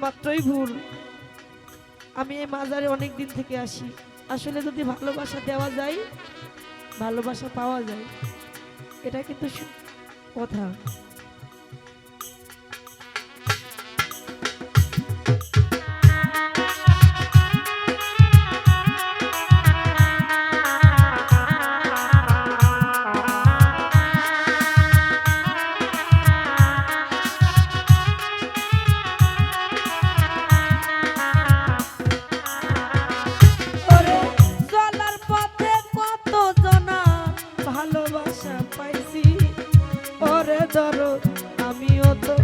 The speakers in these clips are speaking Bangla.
মাত্রই ভুল। আমি এই মাজারে অনেক দিন থেকে আসি। আসলে যদি ভালোবাসা দেওয়া যায়, ভালোবাসা পাওয়া যায়, এটা কিন্তু কথা। আমিও তো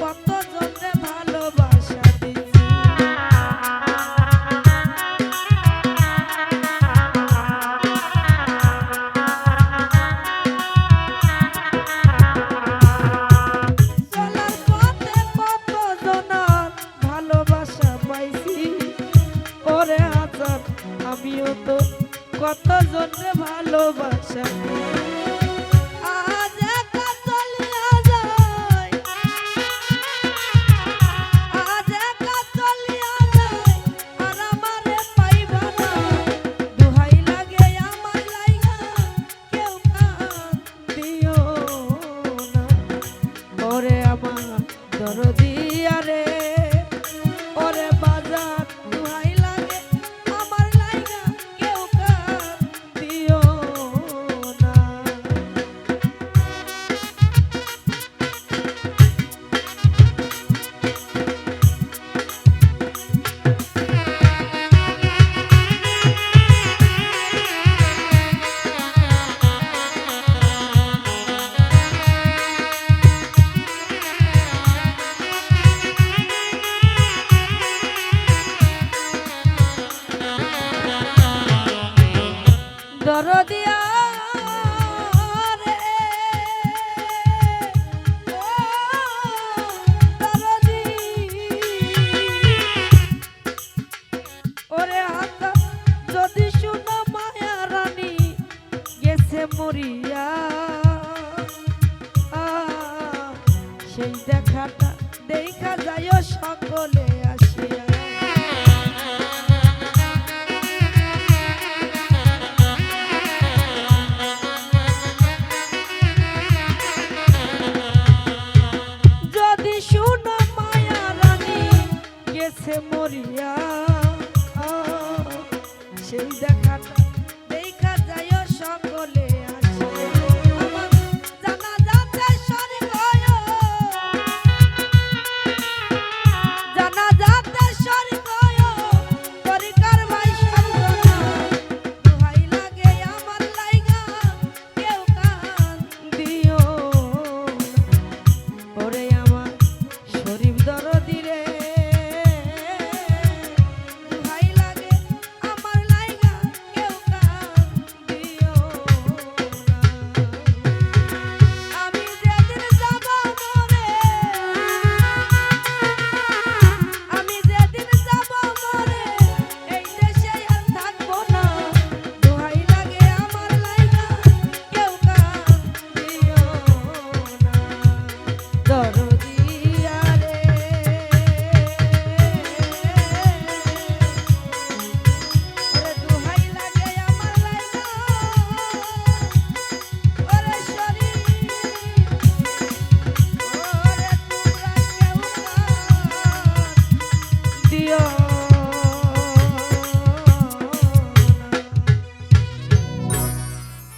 কত জনকে ভালোবাসা দিছি। চলার পথে কত জনার ভালোবাসা পাইছি। ওরে হাজার আমিও তো কত জনকে ভালোবাসা দরদিয়া রে ওরে বাজার দুহাই লাগে আমার লাইগা কেউ দিও না। দরদিয়া রে ও দরদি ওরে হাতা যদি শুনো মায়া রানী গেছে মরিয়া সেই দেখাটা দেখা যায় সকলে আসিয়া। মরিয়া সেই দেখাটা দেখা যায় সকলে আসে। আমার জানা যাতে শরীর হয়, জানা যাতে শরীর হয়, পরিকার ভাই সর্বনা দুহাই লাগে আমার লাইগা কেউ কান দিও ওরে আমার শরীর দরদি রে। Dios.